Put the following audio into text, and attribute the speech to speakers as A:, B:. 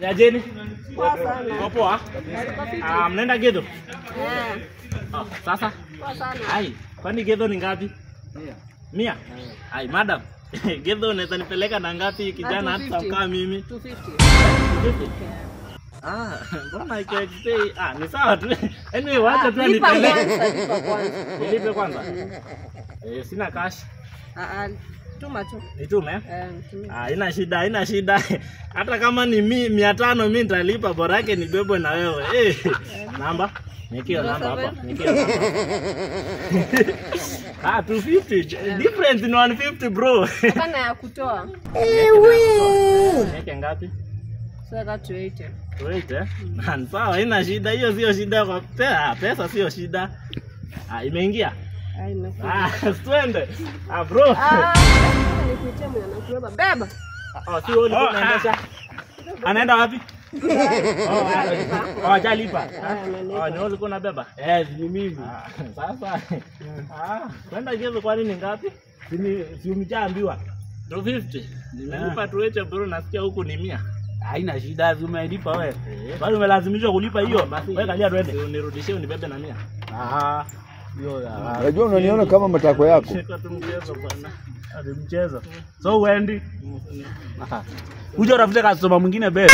A: Ajeni?
B: Poa sana.
A: Poa. Mnaenda Gedho? Sasa?
B: Poa sana.
A: Ai, kwani Gedho ni ngapi? 100. Ai, madam. Gedho unaweza nipeleka na ngapi kijana hata kama mimi?
B: 250.
A: Mbona ikexpay? Ni sawa tu. Anyway, wacha tu nipeleke. Nilipe kwanza. Sina cash.
B: Tuma tu.
A: Nitume? Haina shida. Hata kama ni 500 mimi nitalipa, bora yake nibebwe na wewe. Namba? Nikio namba hapa. 250. Difference ni 150 bro.
B: Kana ya kutoa.
A: Nike ngapi?
B: Sasa 280.
A: 280? Sawa, haina shida. Hiyo sio shida kwa pesa sio shida. Imeingia? Twende. Bro.
B: Nikuitie mwana kubeba. Beba.
A: Si wewe unaendesha. Anaenda wapi? Hajalipa. Ni wewe uko unabeba? Ni mimi. Sasa. Kwenda Gedho kwa nini ngapi? Si umjaambiwa. 250. Nimelipa 280 bro, nasikia huku ni 100.
C: Haina shida, umelipa wewe. Bado umelazimishwa kulipa hiyo. Wewe kalia twende.
A: Unirudishie unibebe na 100.
D: Unajua unaniona kama matako yako.
A: Cheka tu mchezo bwana.
C: Hadi mchezo. So uendi. Kuja urafute customer mwingine bebe.